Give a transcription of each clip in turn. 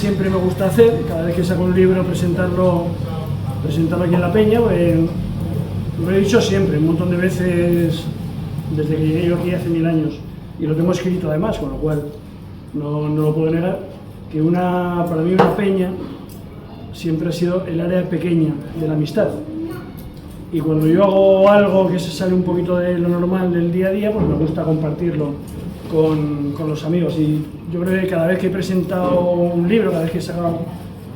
siempre me gusta hacer, cada vez que saco un libro, presentarlo aquí en la peña, pues, lo he dicho siempre, un montón de veces, desde que llegué yo aquí hace 1000 años, y lo tengo escrito además, con lo cual no lo puedo negar, que para mí una peña siempre ha sido el área pequeña de la amistad. Y cuando yo hago algo que se sale un poquito de lo normal del día a día, pues me gusta compartirlo con los amigos. Y yo creo que cada vez que he presentado un libro, cada vez que he sacado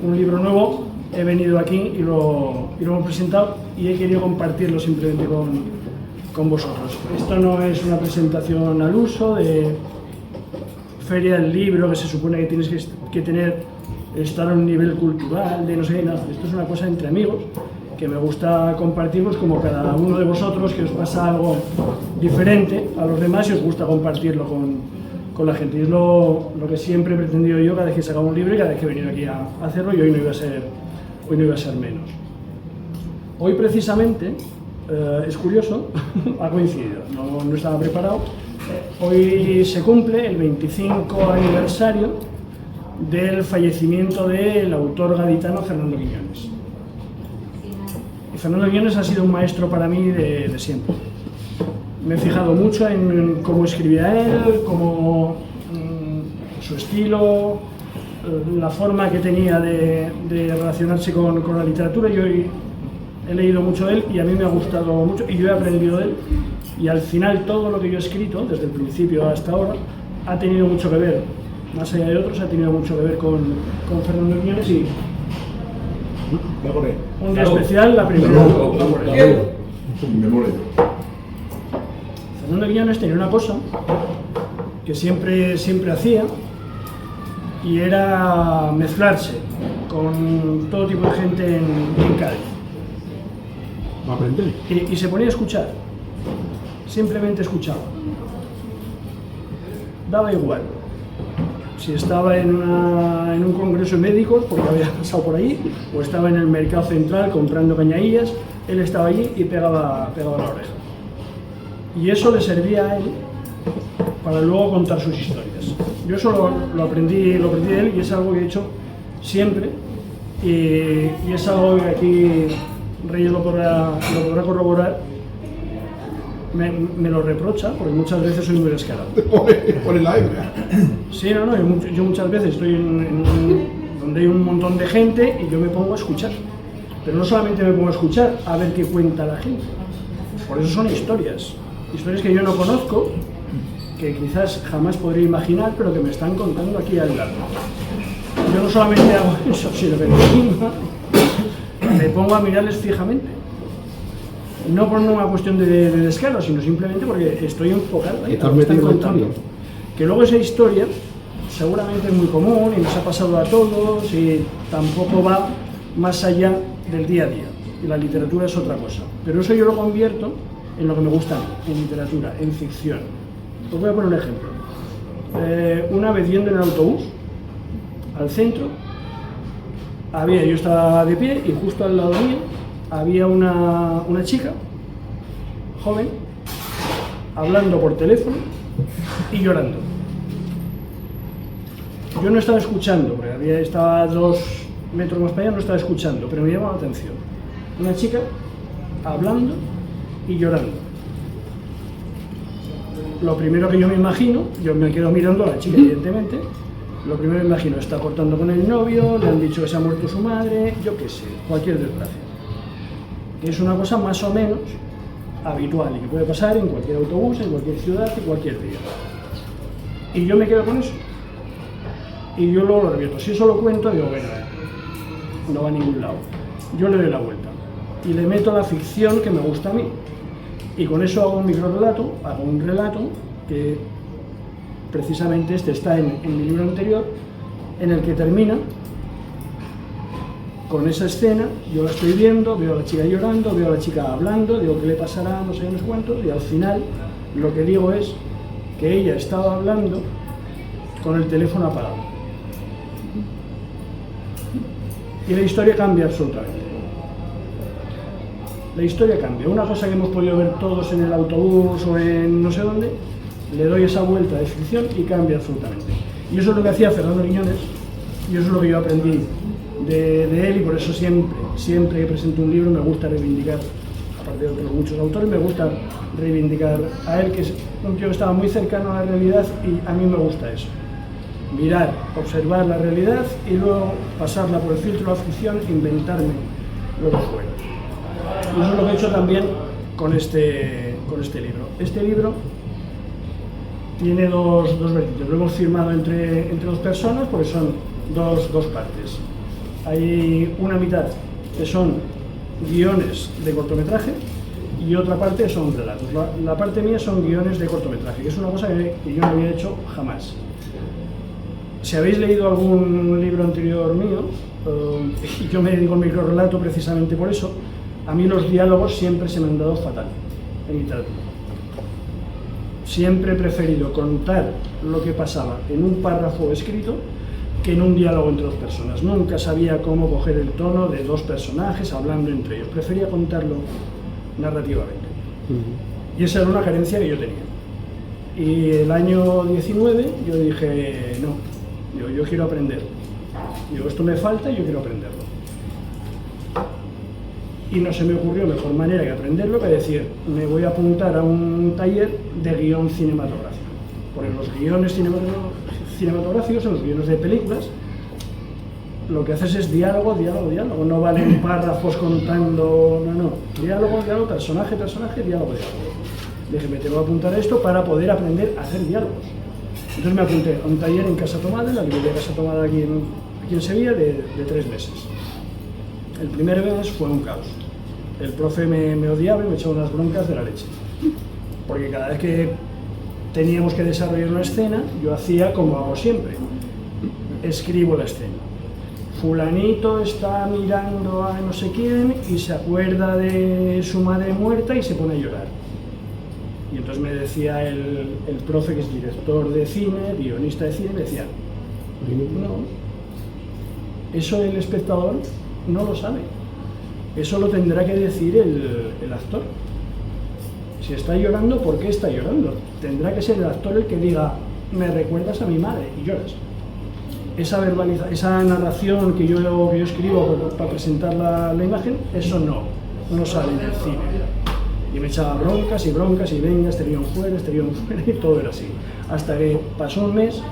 un libro nuevo, he venido aquí y lo hemos presentado y he querido compartirlo simplemente con vosotros. Esto no es una presentación al uso de feria del libro, que se supone que tienes que estar a un nivel cultural, de no sé nada. Esto es una cosa entre amigos, que me gusta compartirlos como cada uno de vosotros, que os pasa algo diferente a los demás y os gusta compartirlo con la gente. Y es lo que siempre he pretendido yo cada vez que he sacado un libro y cada vez que he venido aquí a hacerlo, y hoy no iba a ser menos. Hoy precisamente, es curioso, ha coincidido, no estaba preparado. Hoy se cumple el 25 aniversario del fallecimiento del autor gaditano Fernando Quiñones. Y Fernando Quiñones ha sido un maestro para mí de siempre. Me he fijado mucho en cómo escribía él, su estilo, la forma que tenía de relacionarse con la literatura. Yo he leído mucho de él y a mí me ha gustado mucho y yo he aprendido de él. Y al final todo lo que yo he escrito, desde el principio hasta ahora, ha tenido mucho que ver, más allá de otros, ha tenido mucho que ver con Fernando Quiñones. Y un día especial, la primera. Fernando Quiñones tenía una cosa que siempre hacía, y era mezclarse con todo tipo de gente en Cádiz. Y se ponía a escuchar, simplemente escuchaba. Daba igual si estaba en un congreso de médicos, porque había pasado por ahí, o estaba en el mercado central comprando cañadillas, él estaba allí y pegaba la oreja. Y eso le servía a él para luego contar sus historias. Yo eso lo aprendí de él, y es algo que he hecho siempre, y es algo que aquí Reyes lo podrá corroborar. Me lo reprocha, porque muchas veces soy muy descarado. Por el aire. Sí, yo muchas veces estoy donde hay un montón de gente y yo me pongo a escuchar. Pero no solamente me pongo a escuchar, a ver qué cuenta la gente. Por eso son historias que yo no conozco, que quizás jamás podría imaginar, pero que me están contando aquí al lado. Yo no solamente hago eso, sino que encima me pongo a mirarles fijamente. No por una cuestión de descaro, sino simplemente porque estoy enfocado ahí, me están contando. Que luego esa historia seguramente es muy común y nos ha pasado a todos y tampoco va más allá del día a día. Y la literatura es otra cosa. Pero eso yo lo convierto en lo que me gusta, en literatura, en ficción. Os voy a poner un ejemplo. Una vez yendo en el autobús al centro, yo estaba de pie y justo al lado mío había una chica joven hablando por teléfono y llorando. Yo no estaba escuchando, porque estaba a 2 metros más para allá, no estaba escuchando, pero me llamaba la atención. Una chica hablando y llorando. Lo primero que yo me imagino, yo me quedo mirando a la chica, evidentemente, lo primero que me imagino, está cortando con el novio, le han dicho que se ha muerto su madre, yo qué sé, cualquier desgracia. Es una cosa más o menos habitual y que puede pasar en cualquier autobús, en cualquier ciudad, en cualquier día. Y yo me quedo con eso. Y yo luego lo revierto. Si eso lo cuento, digo, bueno, no va a ningún lado. Yo le doy la vuelta y le meto la ficción que me gusta a mí. Y con eso hago un microrelato, hago un relato que precisamente está en mi libro anterior, en el que termina con esa escena. Yo la estoy viendo, veo a la chica llorando, veo a la chica hablando, digo qué le pasará, no sé cuántos, y al final lo que digo es que ella estaba hablando con el teléfono apagado. Y la historia cambia absolutamente. La historia cambia. Una cosa que hemos podido ver todos en el autobús o en no sé dónde, le doy esa vuelta de ficción y cambia absolutamente. Y eso es lo que hacía Fernando Quiñones, Y eso es lo que yo aprendí de él, y por eso siempre que presento un libro me gusta reivindicar, aparte de otros muchos autores, me gusta reivindicar a él, que es un tío que estaba muy cercano a la realidad, y a mí me gusta eso. Mirar, observar la realidad y luego pasarla por el filtro de la ficción, inventarme lo que fuera. Y eso es lo que he hecho también con este libro. Este libro tiene dos vertientes. Lo hemos firmado entre dos personas porque son dos partes. Hay una mitad que son guiones de cortometraje y otra parte son relatos. La parte mía son guiones de cortometraje, que es una cosa que yo no había hecho jamás. Si habéis leído algún libro anterior mío, yo me dedico al microrrelato precisamente por eso, a mí los diálogos siempre se me han dado fatal en literatura. Siempre he preferido contar lo que pasaba en un párrafo escrito que en un diálogo entre dos personas. Nunca sabía cómo coger el tono de dos personajes hablando entre ellos. Prefería contarlo narrativamente. Y esa era una carencia que yo tenía. Y el año 19 yo dije, no, yo quiero aprender. Digo, esto me falta y yo quiero aprenderlo. Y no se me ocurrió mejor manera que aprenderlo que decir, me voy a apuntar a un taller de guión cinematográfico. Porque los guiones cinematográficos, en los guiones de películas, lo que haces es diálogo, no valen párrafos contando, no, diálogo, personaje, diálogo. Dije, me tengo que apuntar a esto para poder aprender a hacer diálogos. Entonces me apunté a un taller en Casa Tomada, en la librería Casa Tomada aquí en Sevilla, de 3 meses. El primer mes fue un caos. El profe me odiaba y me echaba unas broncas de la leche. Porque cada vez que teníamos que desarrollar una escena, yo hacía como hago siempre. Escribo la escena. Fulanito está mirando a no sé quién y se acuerda de su madre muerta y se pone a llorar. Y entonces me decía el profe, que es director de cine, guionista de cine, me decía, no, eso el espectador no lo sabe, eso lo tendrá que decir el actor. Si está llorando, ¿por qué está llorando? Tendrá que ser el actor el que diga, me recuerdas a mi madre, y lloras. Esa narración que yo escribo para presentar la imagen, eso no sale en el cine. Y me echaba broncas, y venga, este guión fuera, y todo era así. Hasta que pasó un mes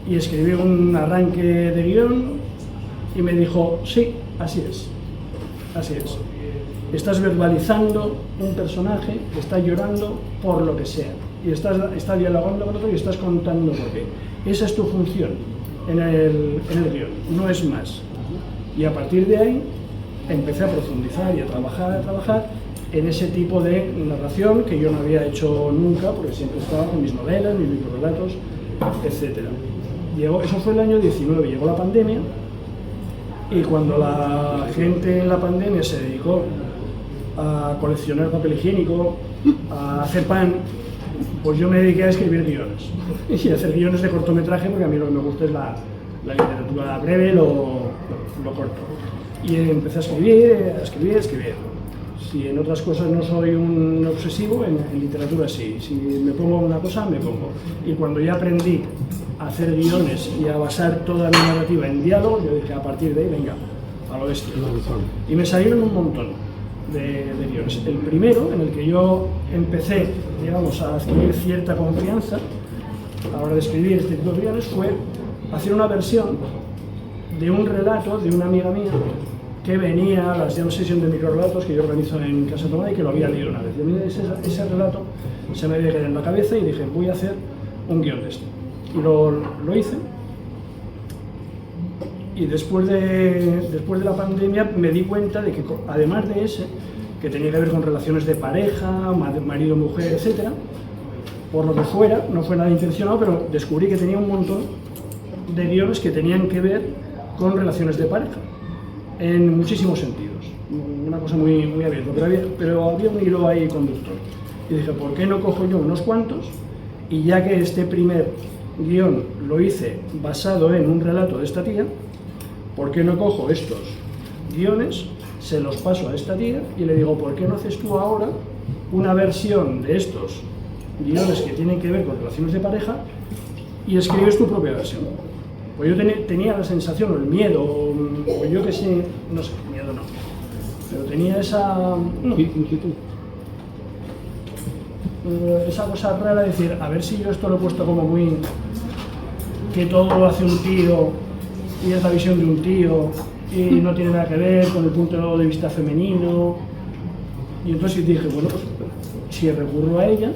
y escribí un arranque de guión y me dijo, sí, así es. Estás verbalizando un personaje que está llorando por lo que sea. Y está dialogando con otro y estás contando por qué. Esa es tu función en el guión, no es más. Y a partir de ahí empecé a profundizar y a trabajar en ese tipo de narración que yo no había hecho nunca, porque siempre estaba con mis novelas, mis microrelatos, etc. Eso fue el año 19, llegó la pandemia, y cuando la gente en la pandemia se dedicó a coleccionar papel higiénico, a hacer pan, pues yo me dediqué a escribir guiones, y a hacer guiones de cortometraje, porque a mí lo que me gusta es la literatura breve, lo corto. Y empecé a escribir. Si en otras cosas no soy un obsesivo, en literatura sí. Si me pongo una cosa, me pongo. Y cuando ya aprendí a hacer guiones y a basar toda mi narrativa en diálogo, yo dije, a partir de ahí, venga, a lo bestia. Y me salieron un montón de guiones. El primero, en el que yo empecé, digamos, a adquirir cierta confianza a la hora de escribir este tipo de guiones, fue hacer una versión de un relato de una amiga mía que venía a las jam sessions de microrelatos que yo organizo en Casa Tomada y que lo había leído una vez. Y a mí ese relato se me había quedado en la cabeza y dije, voy a hacer un guión de esto. Y lo hice. Y después de la pandemia me di cuenta de que, además de ese, que tenía que ver con relaciones de pareja, marido-mujer, etc., por lo que fuera, no fue nada intencionado, pero descubrí que tenía un montón de guiones que tenían que ver con relaciones de pareja, en muchísimos sentidos. Una cosa muy, muy abierta, pero había un hilo ahí conductor. Y dije, ¿por qué no cojo yo unos cuantos? Y ya que este primer guión lo hice basado en un relato de esta tía, ¿por qué no cojo estos guiones, se los paso a esta tía y le digo, ¿por qué no haces tú ahora una versión de estos guiones que tienen que ver con relaciones de pareja y escribes tu propia versión? Pues yo tenía la sensación, o el miedo, o yo que sé, no sé, miedo no, pero tenía esa inquietud, esa cosa rara de decir, a ver si yo esto lo he puesto como muy, que todo lo hace un tío, y es la visión de un tío, y no tiene nada que ver con el punto de vista femenino. Y entonces dije, bueno, pues si recurro a ella,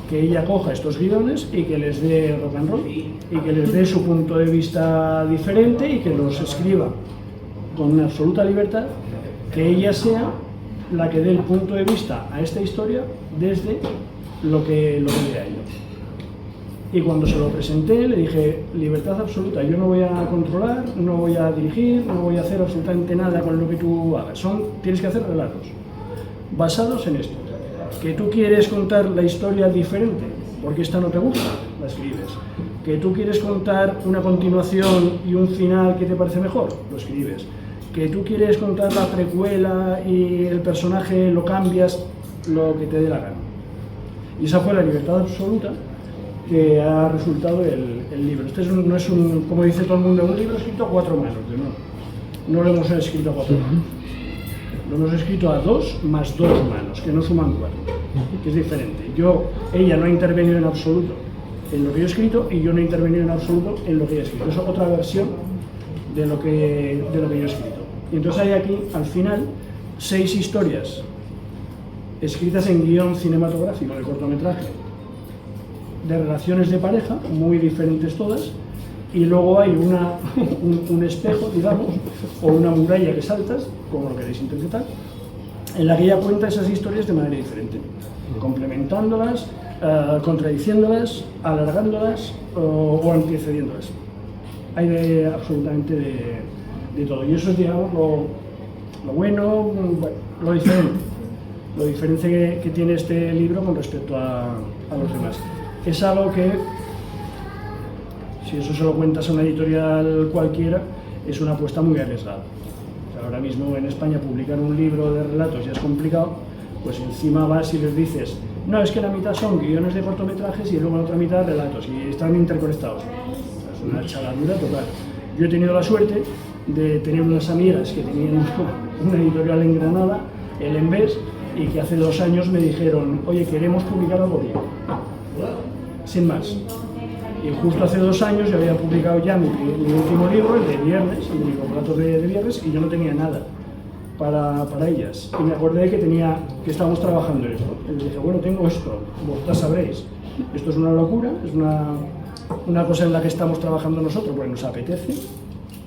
que ella coja estos guiones y que les dé rock and roll, y que les dé su punto de vista diferente y que los escriba con una absoluta libertad, que ella sea la que dé el punto de vista a esta historia desde lo que vea ella. Y cuando se lo presenté le dije, libertad absoluta, yo no voy a controlar, no voy a dirigir, no voy a hacer absolutamente nada con lo que tú hagas, tienes que hacer relatos basados en esto. Que tú quieres contar la historia diferente, porque esta no te gusta, la escribes. Que tú quieres contar una continuación y un final que te parece mejor, lo escribes. Que tú quieres contar la precuela y el personaje lo cambias, lo que te dé la gana. Y esa fue la libertad absoluta que ha resultado el libro. Este no es un, como dice todo el mundo, un libro escrito a 4 manos, no lo hemos escrito a 4 manos. Lo hemos escrito a 2 más 2 manos, que no suman 4, que es diferente. Ella no ha intervenido en absoluto en lo que yo he escrito y yo no he intervenido en absoluto en lo que ella ha escrito. Es otra versión de lo que yo he escrito. Y entonces hay aquí, al final, 6 historias escritas en guión cinematográfico de cortometraje, de relaciones de pareja, muy diferentes todas, y luego hay un espejo, digamos, o una muralla que saltas, como lo queréis interpretar, en la que ella cuenta esas historias de manera diferente, complementándolas, contradiciéndolas, alargándolas o antecediéndolas. Hay absolutamente de todo, y eso es, digamos, lo bueno, lo diferente que tiene este libro con respecto a los demás. Es algo que, si eso se lo cuentas a una editorial cualquiera, es una apuesta muy arriesgada. O sea, ahora mismo en España publicar un libro de relatos ya es complicado, pues encima vas y les dices, no, es que la mitad son guiones de cortometrajes y luego la otra mitad relatos, y están interconectados. Es una chaladura total. Yo he tenido la suerte de tener unas amigas que tenían una editorial en Granada, el Embés, y que hace 2 años me dijeron, oye, queremos publicar algo bien. Sin más. Y justo hace 2 años yo había publicado ya mi último libro, el de viernes, el libro Relatos de viernes, y yo no tenía nada para ellas. Y me acordé que estábamos trabajando en esto. Y les dije, bueno, tengo esto, vosotras sabréis. Esto es una locura, es una cosa en la que estamos trabajando nosotros, porque nos apetece,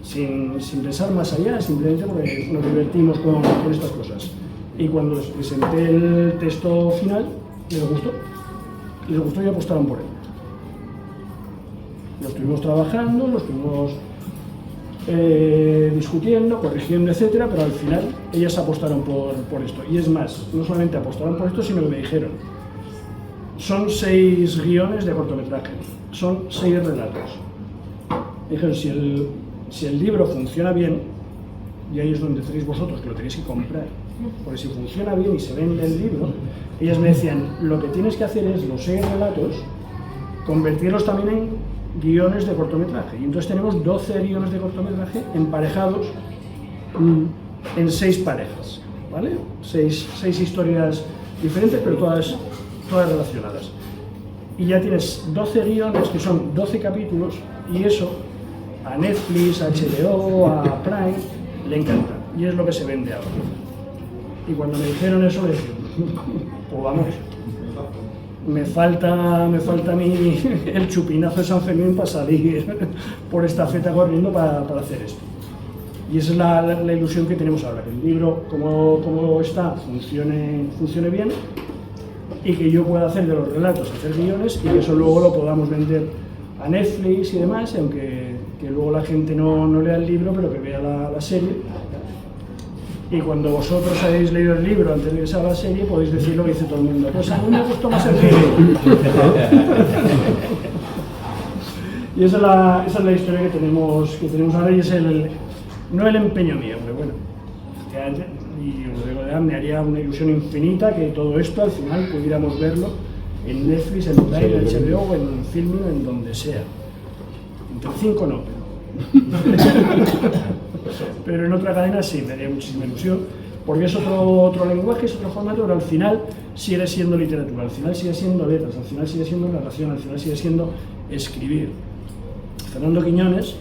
sin pensar más allá, simplemente porque nos divertimos con estas cosas. Y cuando les presenté el texto final, les gustó y apostaron por él. Lo estuvimos trabajando, lo estuvimos discutiendo, corrigiendo, etcétera, pero al final ellas apostaron por esto. Y es más, no solamente apostaron por esto, sino que me dijeron, son 6 guiones de cortometraje, son 6 relatos. Me dijeron, si el libro funciona bien, y ahí es donde tenéis vosotros, que lo tenéis que comprar, porque si funciona bien y se vende el libro, ellas me decían, lo que tienes que hacer es los 6 relatos, convertirlos también en guiones de cortometraje. Y entonces tenemos 12 guiones de cortometraje emparejados en 6 parejas, ¿vale? 6 historias diferentes, pero todas relacionadas. Y ya tienes 12 guiones, que son 12 capítulos, y eso a Netflix, a HBO, a Prime, le encanta. Y es lo que se vende ahora. Y cuando me dijeron eso, le dije, pues vamos, me falta a mí el chupinazo de San Fermín para salir por esta feta corriendo para hacer esto. Y esa es la ilusión que tenemos ahora, que el libro, como está, funcione bien, y que yo pueda hacer de los relatos, hacer guiones, y que eso luego lo podamos vender a Netflix y demás, aunque que luego la gente no lea el libro, pero que vea la serie. Y cuando vosotros hayáis leído el libro antes de que salga la serie, podéis decir lo que dice todo el mundo. Pues a mí me gustó más el libro. Y esa es la historia que tenemos ahora, y es no el empeño mío, pero bueno. Y os digo, me haría una ilusión infinita que todo esto al final pudiéramos verlo en Netflix, en Prime, en HBO, en Filmin, en donde sea. Entre 5 no, Pero en otra cadena sí, me haría muchísima ilusión, porque es otro lenguaje, es otro formato, pero al final sigue siendo literatura, al final sigue siendo letras, al final sigue siendo narración, al final sigue siendo escribir. Fernando Quiñones,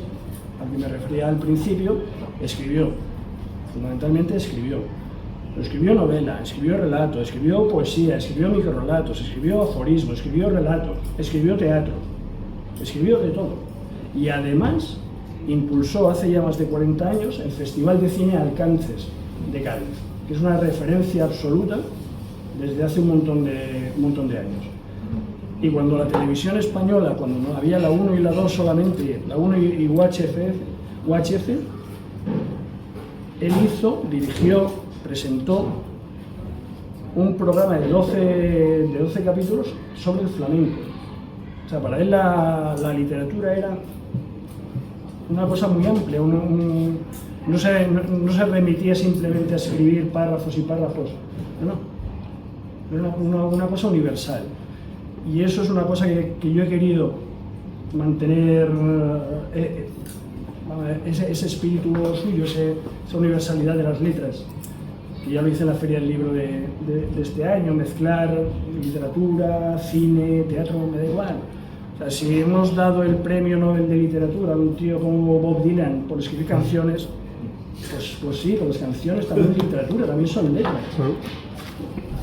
al que me refería al principio, escribió, fundamentalmente escribió. Escribió novela, escribió relato, escribió poesía, escribió microrelatos, escribió aforismo, escribió relatos, escribió teatro, escribió de todo. Y además impulsó hace ya más de 40 años el Festival de Cine Alcances de Cádiz, que es una referencia absoluta desde hace un montón de años. Y cuando la televisión española, cuando no había la 1 y la 2 solamente, la 1 y UHF, él dirigió, presentó un programa de 12 capítulos sobre el flamenco. O sea, para él la literatura era una cosa muy amplia, no se remitía simplemente a escribir párrafos y párrafos, no, era una cosa universal. Y eso es una cosa que yo he querido mantener, ese espíritu suyo, esa universalidad de las letras, que ya lo hice en la Feria del Libro de este año, mezclar literatura, cine, teatro, me da igual. O sea, si hemos dado el premio Nobel de Literatura a un tío como Bob Dylan por escribir canciones, pues sí, pero las canciones también es literatura, también son letras.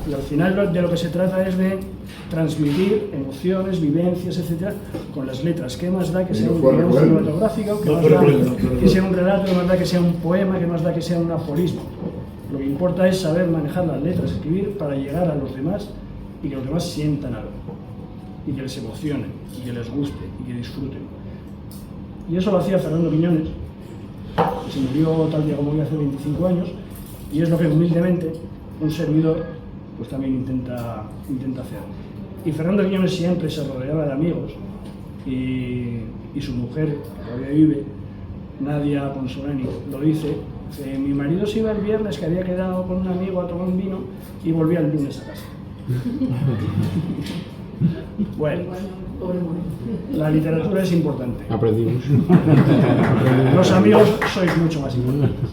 Y al final de lo que se trata es de transmitir emociones, vivencias, etcétera, con las letras. ¿Qué más da que sea un guion cinematográfico? ¿Qué más da que sea un relato? ¿Qué más da que sea un poema? ¿Qué más da que sea un aforismo? Lo que importa es saber manejar las letras, escribir para llegar a los demás y que los demás sientan algo, y que les emocionen, y que les guste, y que disfruten. Y eso lo hacía Fernando Quiñones, que se murió tal día como hoy hace 25 años, y es lo que humildemente un servidor pues también intenta hacer. Y Fernando Quiñones siempre se rodeaba de amigos, y su mujer, que todavía vive, Nadia Consolani, lo dice: mi marido se iba el viernes, que había quedado con un amigo a tomar un vino, y volvía el lunes a casa. Bueno, la literatura es importante. Aprendimos. Los amigos sois mucho más importantes.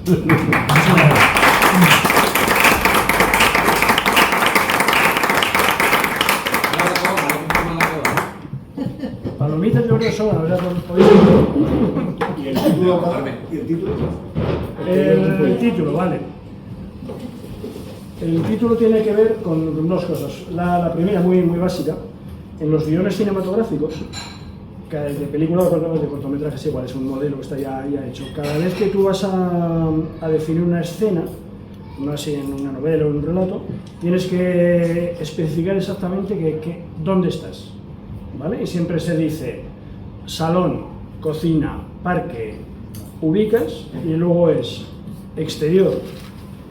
Palomitas yo creo que son, la verdad, podéis... ¿Y el título? ¿Y el título? El título, vale. El título tiene que ver con dos cosas. La primera, muy básica. En los guiones cinematográficos, de películas o de cortometrajes, igual es un modelo que está ya hecho. Cada vez que tú vas a definir una escena, no así en una novela o en un relato, tienes que especificar exactamente dónde estás, ¿vale? Y siempre se dice salón, cocina, parque, ubicas, y luego es exterior,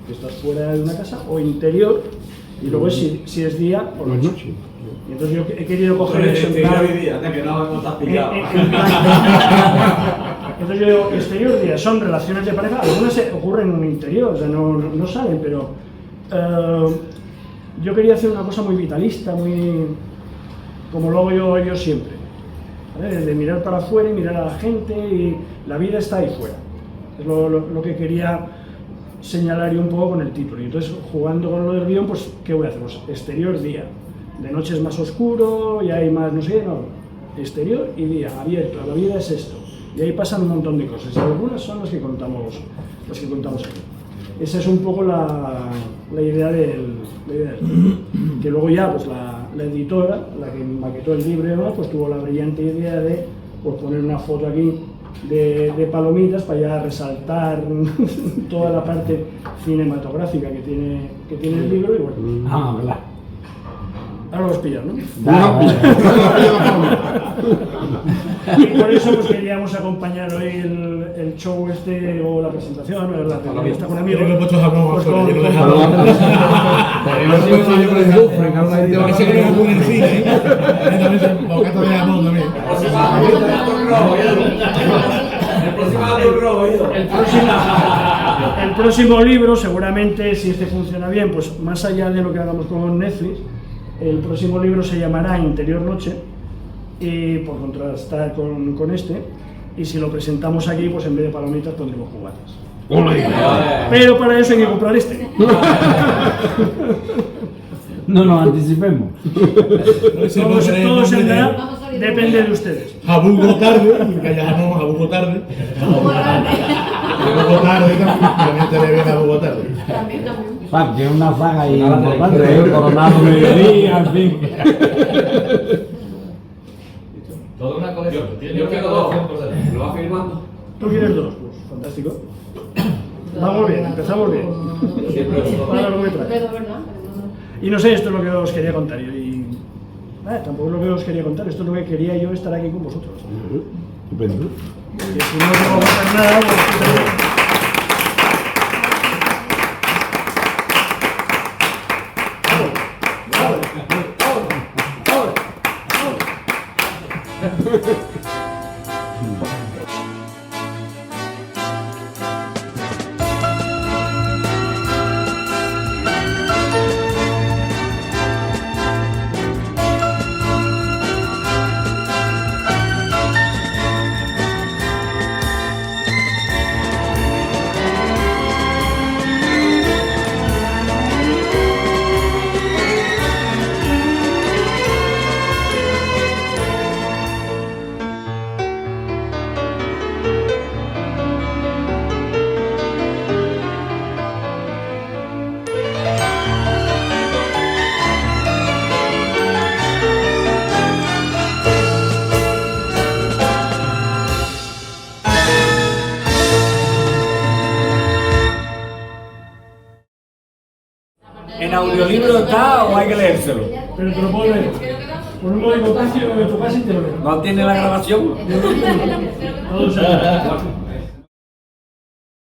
que estás fuera de una casa, o interior, y luego es si es día o noche. Y entonces yo he querido coger eso en plan... Entonces yo digo, exterior, día, son relaciones de pareja, algunas ocurren en un interior, o sea, no salen, pero yo quería hacer una cosa muy vitalista, muy como lo hago yo siempre, ¿vale? De mirar para afuera y mirar a la gente, y la vida está ahí fuera. Es lo que quería señalar yo un poco con el título. Y entonces, jugando con lo del guión, pues, ¿qué voy a hacer? Pues exterior, día. De noche es más oscuro y hay más, no sé, no. Exterior y día, abierto. La vida es esto. Y ahí pasan un montón de cosas. Y algunas son las que contamos aquí. Esa es un poco la idea del que luego ya, pues, la editora, la que maquetó el libro, pues tuvo la brillante idea de pues, poner una foto aquí de palomitas para ya resaltar toda la parte cinematográfica que tiene el libro. Y bueno, ¿Verdad? ahora los pillas, ¿no? No, Y por eso pues queríamos acompañar hoy el show o la presentación, o la entrevista con amigos. Pues el próximo libro, seguramente, si este funciona bien, pues más allá de lo que hagamos con Netflix, el próximo libro se llamará Interior Noche, y por contrastar con este, y si lo presentamos aquí, pues en vez de palomitas pondremos cubatas. Pero para eso hay que comprar este. No nos anticipemos. Todo se hará, depende de ustedes. Jabugo tarde, que ya llamamos Jabugo tarde. Jabugo tarde también te le viene Jabugo tarde. Pac, tiene una saga ahí importante, Coronado Mediodía, en fin. Toda una colección. Yo quiero dos. ¿Lo va firmando? ¿Tú quieres dos? Pues fantástico. Vamos bien, empezamos bien. Para lo que me trae. Y no sé, esto es lo que os quería contar. Y tampoco es lo que os quería contar, esto es lo que quería yo estar aquí con vosotros. Estupendo. Y si no tengo que hacer nada, pues ¿En audiolibro está o hay que leérselo? pero te lo puedo leer. Por un módico precio de tu casa y te lo leo. ¿No tiene la grabación? Todo se